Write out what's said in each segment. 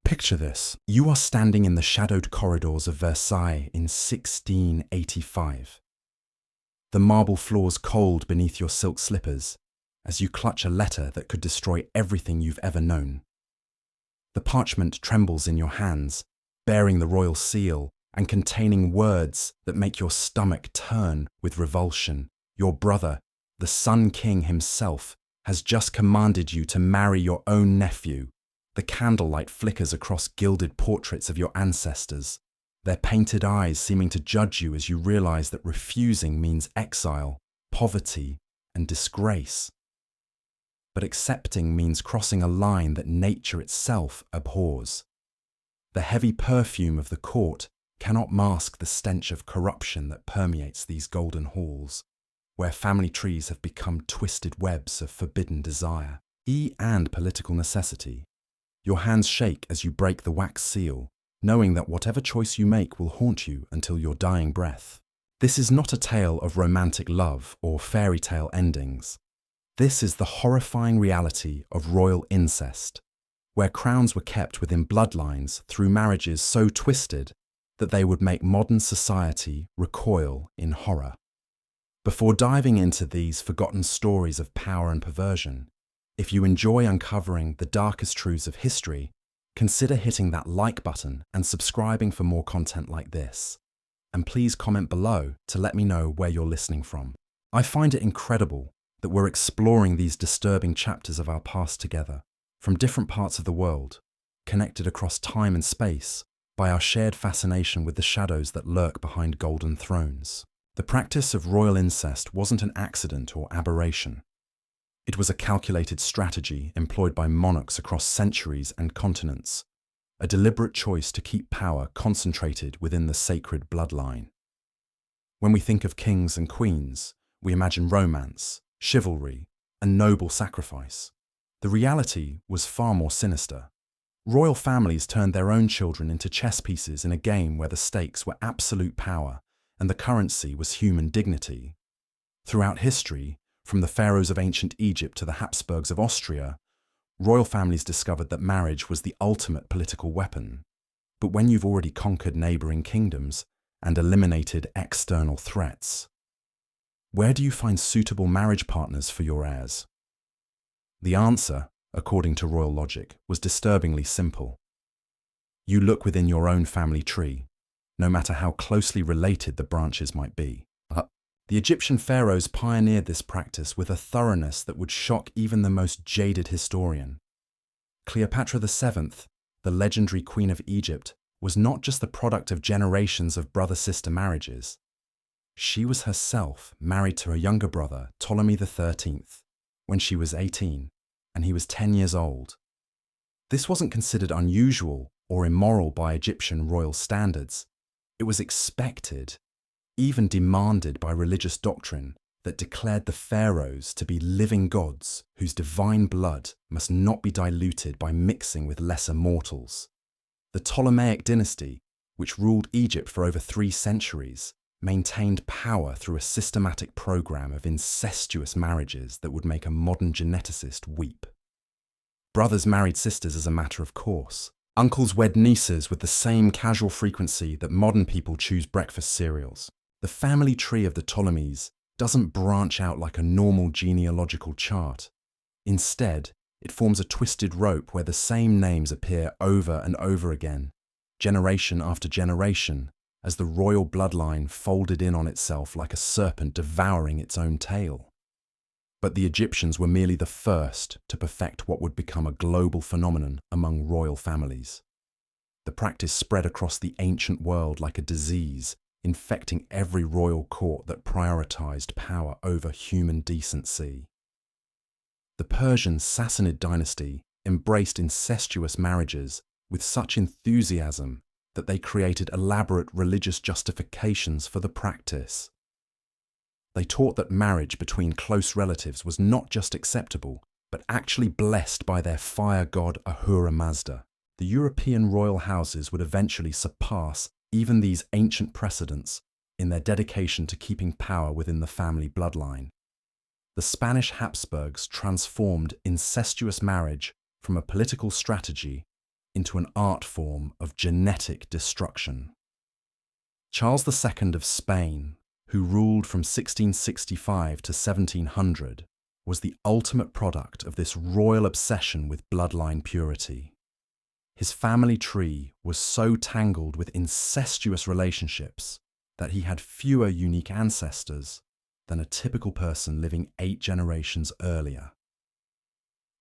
Picture this. You are standing in the shadowed corridors of Versailles in 1685. The marble floors cold beneath your silk slippers as you clutch a letter that could destroy everything you've ever known. The parchment trembles in your hands, bearing the royal seal and containing words that make your stomach turn with revulsion. Your brother, the Sun King himself, has just commanded you to marry your own nephew. The candlelight flickers across gilded portraits of your ancestors, their painted eyes seeming to judge you as you realize that refusing means exile, poverty, and disgrace. But accepting means crossing a line that nature itself abhors. The heavy perfume of the court cannot mask the stench of corruption that permeates these golden halls, where family trees have become twisted webs of forbidden desire and political necessity. Your hands shake as you break the wax seal, knowing that whatever choice you make will haunt you until your dying breath. This is not a tale of romantic love or fairy tale endings. This is the horrifying reality of royal incest, where crowns were kept within bloodlines through marriages so twisted that they would make modern society recoil in horror. Before diving into these forgotten stories of power and perversion, if you enjoy uncovering the darkest truths of history, consider hitting that like button and subscribing for more content like this. And please comment below to let me know where you're listening from. I find it incredible that we're exploring these disturbing chapters of our past together, from different parts of the world, connected across time and space by our shared fascination with the shadows that lurk behind golden thrones. The practice of royal incest wasn't an accident or aberration. It was a calculated strategy employed by monarchs across centuries and continents, a deliberate choice to keep power concentrated within the sacred bloodline. When we think of kings and queens, we imagine romance, chivalry, and noble sacrifice. The reality was far more sinister. Royal families turned their own children into chess pieces in a game where the stakes were absolute power and the currency was human dignity. Throughout history, from the pharaohs of ancient Egypt to the Habsburgs of Austria, royal families discovered that marriage was the ultimate political weapon. But when you've already conquered neighboring kingdoms and eliminated external threats, where do you find suitable marriage partners for your heirs? The answer, according to royal logic, was disturbingly simple. You look within your own family tree, no matter how closely related the branches might be. The Egyptian pharaohs pioneered this practice with a thoroughness that would shock even the most jaded historian. Cleopatra VII, the legendary Queen of Egypt, was not just the product of generations of brother-sister marriages. She was herself married to her younger brother, Ptolemy XIII, when she was 18, and he was 10 years old. This wasn't considered unusual or immoral by Egyptian royal standards. It was expected, even demanded by religious doctrine that declared the pharaohs to be living gods whose divine blood must not be diluted by mixing with lesser mortals. The Ptolemaic dynasty, which ruled Egypt for over 3 centuries, maintained power through a systematic program of incestuous marriages that would make a modern geneticist weep. Brothers married sisters as a matter of course. Uncles wed nieces with the same casual frequency that modern people choose breakfast cereals. The family tree of the Ptolemies doesn't branch out like a normal genealogical chart. Instead, it forms a twisted rope where the same names appear over and over again, generation after generation, as the royal bloodline folded in on itself like a serpent devouring its own tail. But the Egyptians were merely the first to perfect what would become a global phenomenon among royal families. The practice spread across the ancient world like a disease, infecting every royal court that prioritized power over human decency. The Persian Sassanid dynasty embraced incestuous marriages with such enthusiasm that they created elaborate religious justifications for the practice. They taught that marriage between close relatives was not just acceptable, but actually blessed by their fire god Ahura Mazda. The European royal houses would eventually surpass even these ancient precedents in their dedication to keeping power within the family bloodline. The Spanish Habsburgs transformed incestuous marriage from a political strategy into an art form of genetic destruction. Charles II of Spain, who ruled from 1665 to 1700, was the ultimate product of this royal obsession with bloodline purity. His family tree was so tangled with incestuous relationships that he had fewer unique ancestors than a typical person living 8 generations earlier.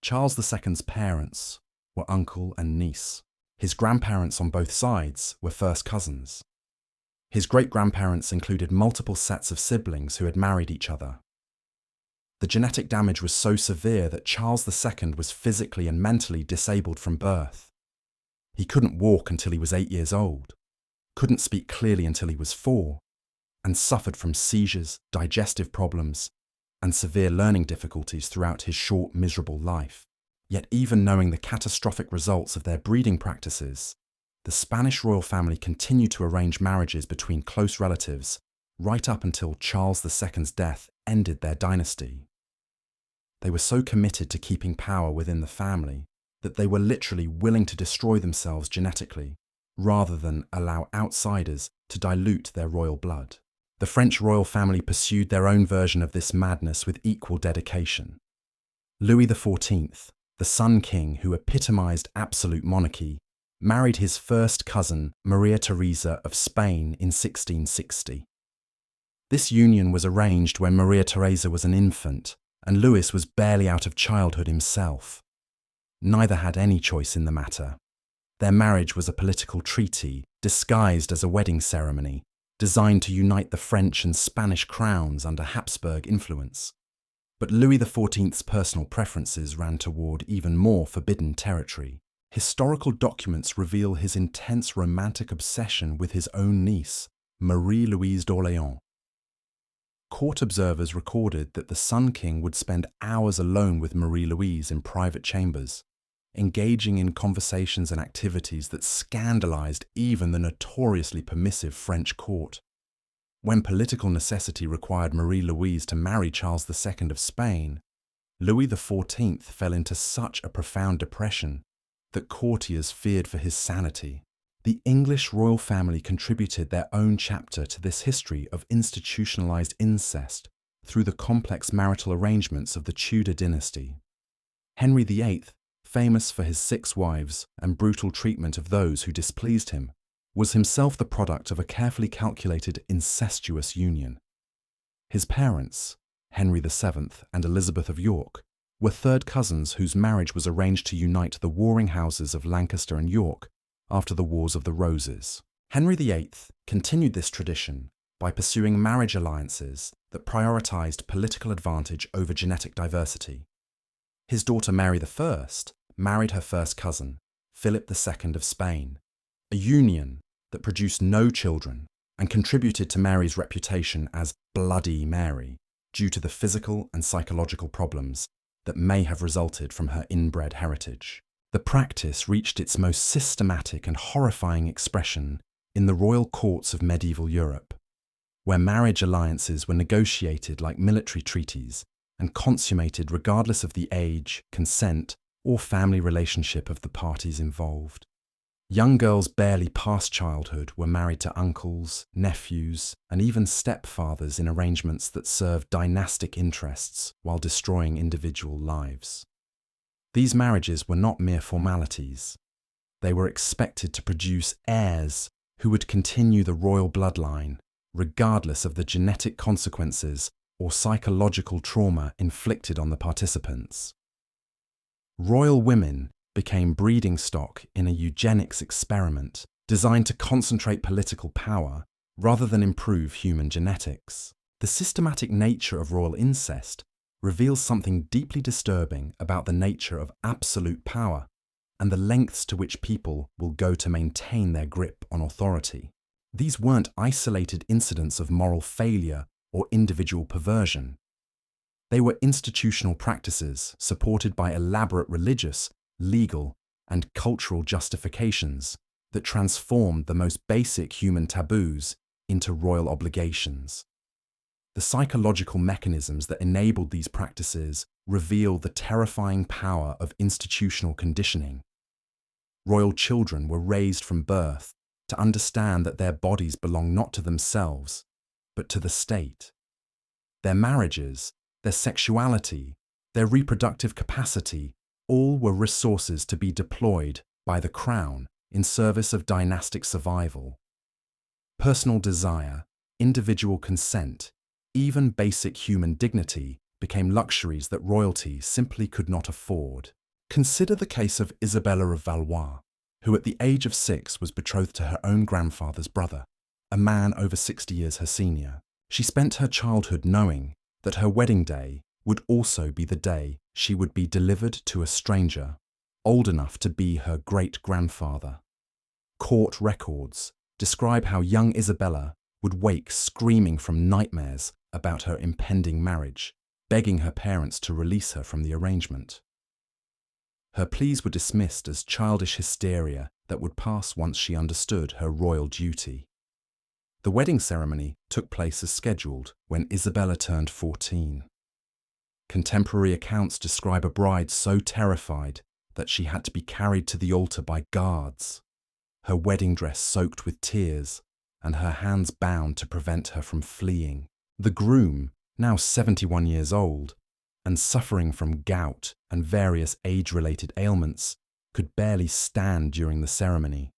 Charles II's parents were uncle and niece. His grandparents on both sides were first cousins. His great-grandparents included multiple sets of siblings who had married each other. The genetic damage was so severe that Charles II was physically and mentally disabled from birth. He couldn't walk until he was 8 years old, couldn't speak clearly until he was 4, and suffered from seizures, digestive problems, and severe learning difficulties throughout his short, miserable life. Yet even knowing the catastrophic results of their breeding practices, the Spanish royal family continued to arrange marriages between close relatives right up until Charles II's death ended their dynasty. They were so committed to keeping power within the family that they were literally willing to destroy themselves genetically, rather than allow outsiders to dilute their royal blood. The French royal family pursued their own version of this madness with equal dedication. Louis XIV, the Sun King who epitomized absolute monarchy, married his first cousin, Maria Theresa of Spain, in 1660. This union was arranged when Maria Theresa was an infant, and Louis was barely out of childhood himself. Neither had any choice in the matter. Their marriage was a political treaty, disguised as a wedding ceremony, designed to unite the French and Spanish crowns under Habsburg influence. But Louis XIV's personal preferences ran toward even more forbidden territory. Historical documents reveal his intense romantic obsession with his own niece, Marie-Louise d'Orléans. Court observers recorded that the Sun King would spend hours alone with Marie-Louise in private chambers, engaging in conversations and activities that scandalized even the notoriously permissive French court. When political necessity required Marie-Louise to marry Charles II of Spain, Louis XIV fell into such a profound depression that courtiers feared for his sanity. The English royal family contributed their own chapter to this history of institutionalized incest through the complex marital arrangements of the Tudor dynasty. Henry VIII, famous for his 6 wives and brutal treatment of those who displeased him, was himself the product of a carefully calculated incestuous union. His parents, Henry VII and Elizabeth of York, were third cousins whose marriage was arranged to unite the warring houses of Lancaster and York after the Wars of the Roses. Henry VIII continued this tradition by pursuing marriage alliances that prioritized political advantage over genetic diversity. His daughter Mary I married her first cousin, Philip II of Spain, a union that produced no children and contributed to Mary's reputation as Bloody Mary due to the physical and psychological problems that may have resulted from her inbred heritage. The practice reached its most systematic and horrifying expression in the royal courts of medieval Europe, where marriage alliances were negotiated like military treaties and consummated regardless of the age, consent, or family relationship of the parties involved. Young girls barely past childhood were married to uncles, nephews, and even stepfathers in arrangements that served dynastic interests while destroying individual lives. These marriages were not mere formalities. They were expected to produce heirs who would continue the royal bloodline, regardless of the genetic consequences or psychological trauma inflicted on the participants. Royal women became breeding stock in a eugenics experiment designed to concentrate political power rather than improve human genetics. The systematic nature of royal incest reveals something deeply disturbing about the nature of absolute power and the lengths to which people will go to maintain their grip on authority. These weren't isolated incidents of moral failure or individual perversion. They were institutional practices supported by elaborate religious, legal, and cultural justifications that transformed the most basic human taboos into royal obligations. The psychological mechanisms that enabled these practices reveal the terrifying power of institutional conditioning. royal children were raised from birth to understand that their bodies belong not to themselves, but to the state. Their marriages, their sexuality, their reproductive capacity, all were resources to be deployed by the crown in service of dynastic survival. Personal desire, individual consent, even basic human dignity became luxuries that royalty simply could not afford. Consider the case of Isabella of Valois, who at the age of 6 was betrothed to her own grandfather's brother, a man over 60 years her senior. She spent her childhood knowing that her wedding day would also be the day she would be delivered to a stranger, old enough to be her great-grandfather. Court records describe how young Isabella would wake screaming from nightmares about her impending marriage, begging her parents to release her from the arrangement. Her pleas were dismissed as childish hysteria that would pass once she understood her royal duty. The wedding ceremony took place as scheduled when Isabella turned 14. Contemporary accounts describe a bride so terrified that she had to be carried to the altar by guards, her wedding dress soaked with tears and her hands bound to prevent her from fleeing. The groom, now 71 years old, and suffering from gout and various age-related ailments, could barely stand during the ceremony.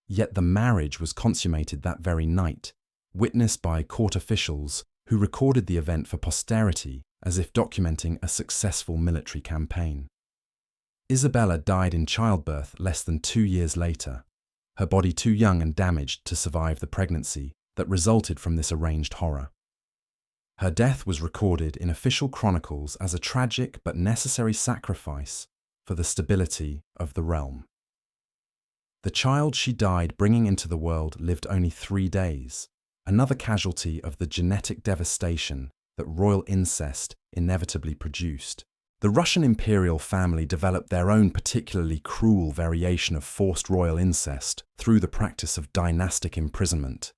Yet the marriage was consummated that very night, witnessed by court officials who recorded the event for posterity as if documenting a successful military campaign. Isabella died in childbirth less than 2 years later, her body too young and damaged to survive the pregnancy that resulted from this arranged horror. Her death was recorded in official chronicles as a tragic but necessary sacrifice for the stability of the realm. The child she died bringing into the world lived only 3 days, another casualty of the genetic devastation that royal incest inevitably produced. The Russian imperial family developed their own particularly cruel variation of forced royal incest through the practice of dynastic imprisonment.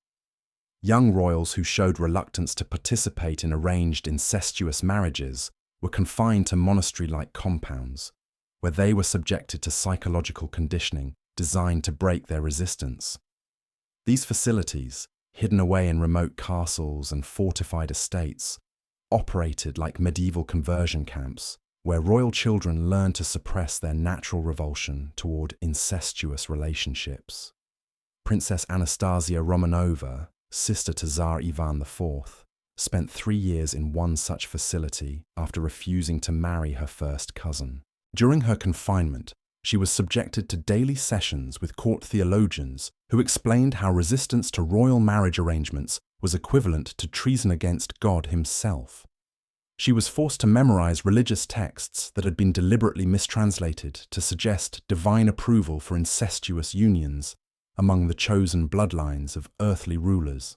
Young royals who showed reluctance to participate in arranged incestuous marriages were confined to monastery-like compounds, where they were subjected to psychological conditioning designed to break their resistance. These facilities, hidden away in remote castles and fortified estates, operated like medieval conversion camps, where royal children learned to suppress their natural revulsion toward incestuous relationships. Princess Anastasia Romanova, sister to Tsar Ivan IV, spent 3 years in one such facility after refusing to marry her first cousin. During her confinement, she was subjected to daily sessions with court theologians who explained how resistance to royal marriage arrangements was equivalent to treason against God himself. She was forced to memorize religious texts that had been deliberately mistranslated to suggest divine approval for incestuous unions among the chosen bloodlines of earthly rulers.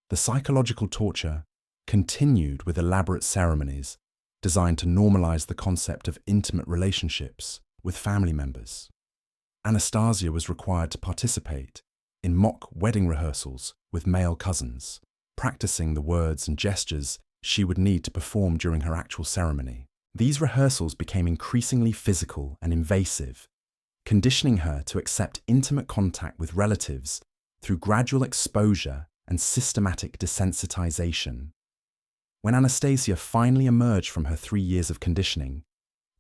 The psychological torture continued with elaborate ceremonies designed to normalize the concept of intimate relationships with family members. Anastasia was required to participate in mock wedding rehearsals with male cousins, practicing the words and gestures she would need to perform during her actual ceremony. These rehearsals became increasingly physical and invasive, conditioning her to accept intimate contact with relatives through gradual exposure and systematic desensitization. When Anastasia finally emerged from her 3 years of conditioning,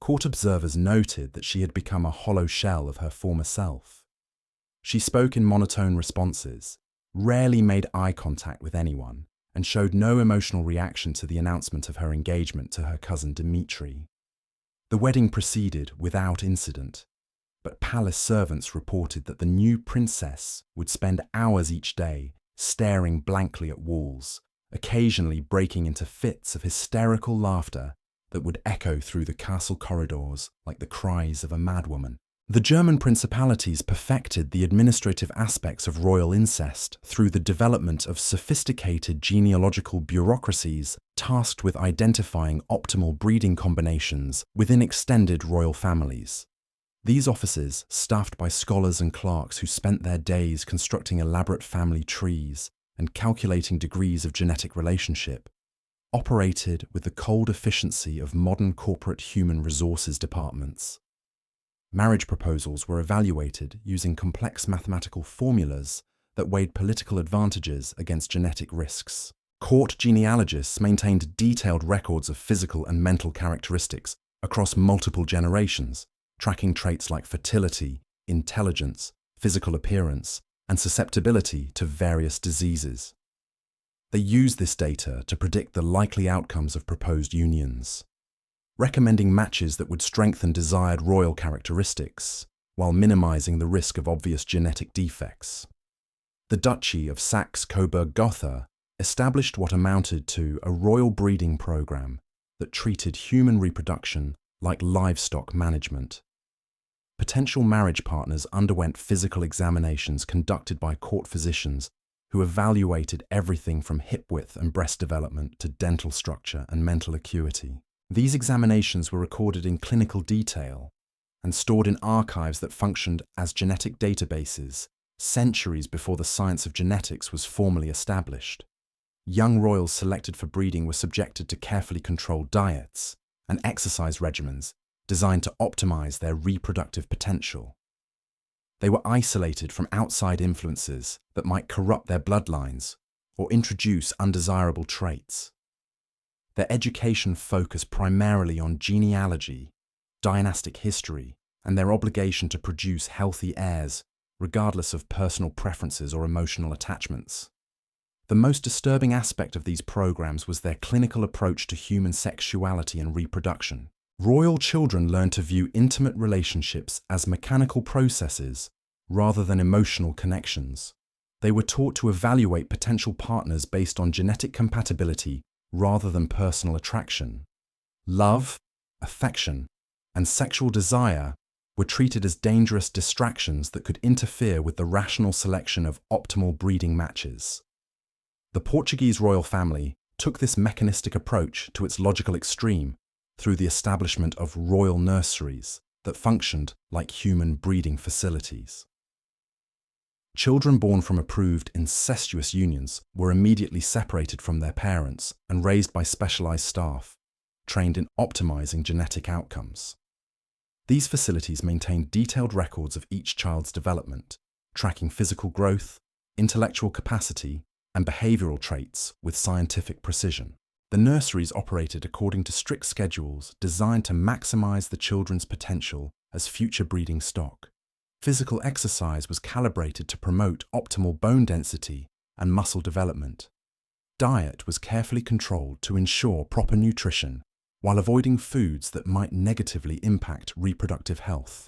court observers noted that she had become a hollow shell of her former self. She spoke in monotone responses, rarely made eye contact with anyone, and showed no emotional reaction to the announcement of her engagement to her cousin Dmitri. The wedding proceeded without incident, but palace servants reported that the new princess would spend hours each day staring blankly at walls, occasionally breaking into fits of hysterical laughter that would echo through the castle corridors like the cries of a madwoman. The German principalities perfected the administrative aspects of royal incest through the development of sophisticated genealogical bureaucracies tasked with identifying optimal breeding combinations within extended royal families. These offices, staffed by scholars and clerks who spent their days constructing elaborate family trees and calculating degrees of genetic relationship, operated with the cold efficiency of modern corporate human resources departments. Marriage proposals were evaluated using complex mathematical formulas that weighed political advantages against genetic risks. Court genealogists maintained detailed records of physical and mental characteristics across multiple generations, tracking traits like fertility, intelligence, physical appearance, and susceptibility to various diseases. They used this data to predict the likely outcomes of proposed unions, recommending matches that would strengthen desired royal characteristics while minimizing the risk of obvious genetic defects. The Duchy of Saxe-Coburg-Gotha established what amounted to a royal breeding program that treated human reproduction like livestock management. Potential marriage partners underwent physical examinations conducted by court physicians who evaluated everything from hip width and breast development to dental structure and mental acuity. These examinations were recorded in clinical detail and stored in archives that functioned as genetic databases centuries before the science of genetics was formally established. Young royals selected for breeding were subjected to carefully controlled diets and exercise regimens designed to optimize their reproductive potential. They were isolated from outside influences that might corrupt their bloodlines or introduce undesirable traits. Their education focused primarily on genealogy, dynastic history, and their obligation to produce healthy heirs, regardless of personal preferences or emotional attachments. The most disturbing aspect of these programs was their clinical approach to human sexuality and reproduction. Royal children learned to view intimate relationships as mechanical processes rather than emotional connections. They were taught to evaluate potential partners based on genetic compatibility rather than personal attraction. Love, affection, and sexual desire were treated as dangerous distractions that could interfere with the rational selection of optimal breeding matches. The Portuguese royal family took this mechanistic approach to its logical extreme through the establishment of royal nurseries that functioned like human breeding facilities. Children born from approved incestuous unions were immediately separated from their parents and raised by specialized staff, trained in optimizing genetic outcomes. These facilities maintained detailed records of each child's development, tracking physical growth, intellectual capacity, and behavioral traits with scientific precision. The nurseries operated according to strict schedules designed to maximize the children's potential as future breeding stock. Physical exercise was calibrated to promote optimal bone density and muscle development. Diet was carefully controlled to ensure proper nutrition while avoiding foods that might negatively impact reproductive health.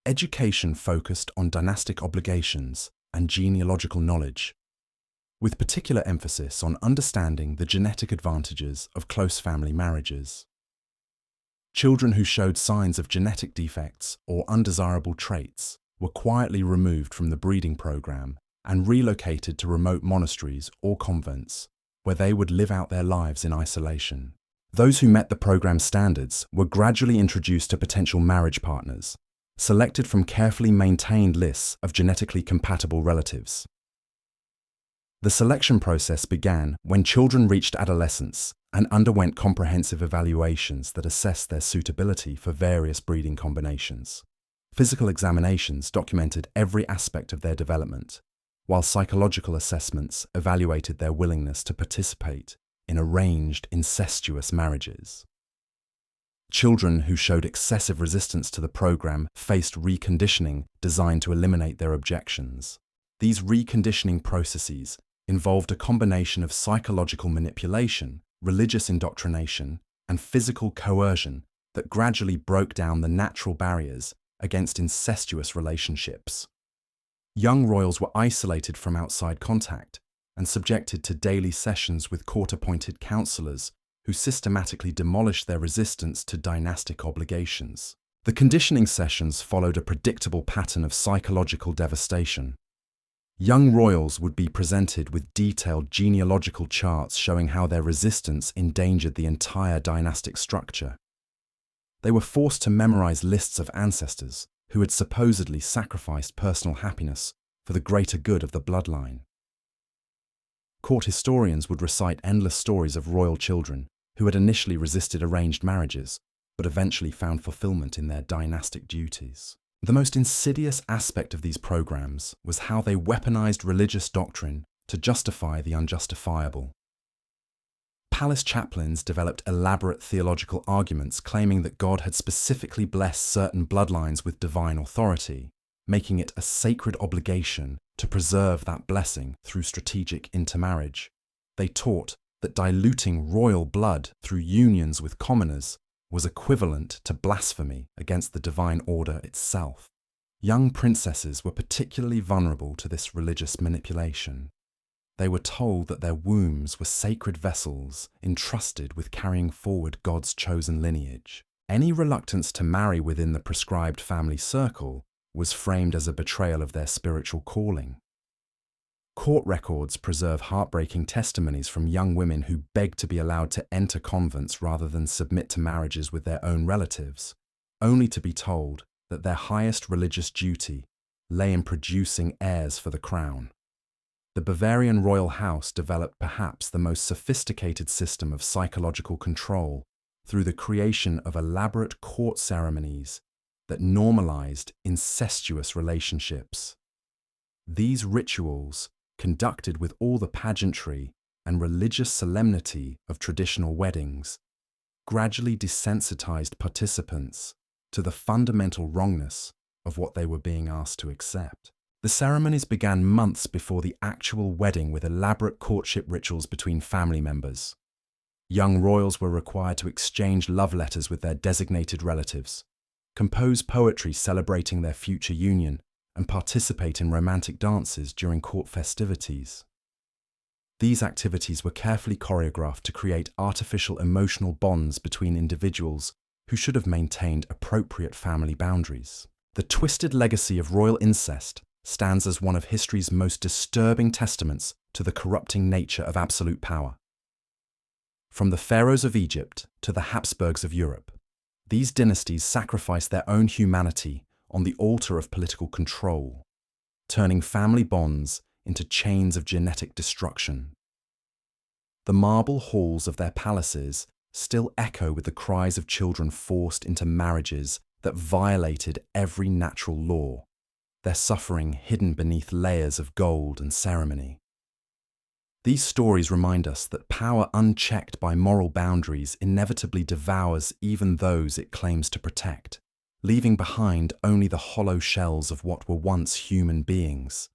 Education focused on dynastic obligations and genealogical knowledge, with particular emphasis on understanding the genetic advantages of close family marriages. Children who showed signs of genetic defects or undesirable traits were quietly removed from the breeding program and relocated to remote monasteries or convents, where they would live out their lives in isolation. Those who met the program's standards were gradually introduced to potential marriage partners, selected from carefully maintained lists of genetically compatible relatives. The selection process began when children reached adolescence and underwent comprehensive evaluations that assessed their suitability for various breeding combinations. Physical examinations documented every aspect of their development, while psychological assessments evaluated their willingness to participate in arranged incestuous marriages. Children who showed excessive resistance to the program faced reconditioning designed to eliminate their objections. These reconditioning processes involved a combination of psychological manipulation, religious indoctrination, and physical coercion that gradually broke down the natural barriers against incestuous relationships. Young royals were isolated from outside contact and subjected to daily sessions with court-appointed counselors who systematically demolished their resistance to dynastic obligations. The conditioning sessions followed a predictable pattern of psychological devastation. Young royals would be presented with detailed genealogical charts showing how their resistance endangered the entire dynastic structure. They were forced to memorize lists of ancestors who had supposedly sacrificed personal happiness for the greater good of the bloodline. Court historians would recite endless stories of royal children who had initially resisted arranged marriages, but eventually found fulfillment in their dynastic duties. The most insidious aspect of these programs was how they weaponized religious doctrine to justify the unjustifiable. Palace chaplains developed elaborate theological arguments claiming that God had specifically blessed certain bloodlines with divine authority, making it a sacred obligation to preserve that blessing through strategic intermarriage. They taught that diluting royal blood through unions with commoners was equivalent to blasphemy against the divine order itself. Young princesses were particularly vulnerable to this religious manipulation. They were told that their wombs were sacred vessels entrusted with carrying forward God's chosen lineage. Any reluctance to marry within the prescribed family circle was framed as a betrayal of their spiritual calling. Court records preserve heartbreaking testimonies from young women who begged to be allowed to enter convents rather than submit to marriages with their own relatives, only to be told that their highest religious duty lay in producing heirs for the crown. The Bavarian royal house developed perhaps the most sophisticated system of psychological control through the creation of elaborate court ceremonies that normalized incestuous relationships. These rituals, conducted with all the pageantry and religious solemnity of traditional weddings, gradually desensitized participants to the fundamental wrongness of what they were being asked to accept. The ceremonies began months before the actual wedding with elaborate courtship rituals between family members. Young royals were required to exchange love letters with their designated relatives, compose poetry celebrating their future union, and participate in romantic dances during court festivities. These activities were carefully choreographed to create artificial emotional bonds between individuals who should have maintained appropriate family boundaries. The twisted legacy of royal incest stands as one of history's most disturbing testaments to the corrupting nature of absolute power. From the pharaohs of Egypt to the Habsburgs of Europe, these dynasties sacrificed their own humanity on the altar of political control, turning family bonds into chains of genetic destruction. The marble halls of their palaces still echo with the cries of children forced into marriages that violated every natural law, their suffering hidden beneath layers of gold and ceremony. These stories remind us that power unchecked by moral boundaries inevitably devours even those it claims to protect, leaving behind only the hollow shells of what were once human beings.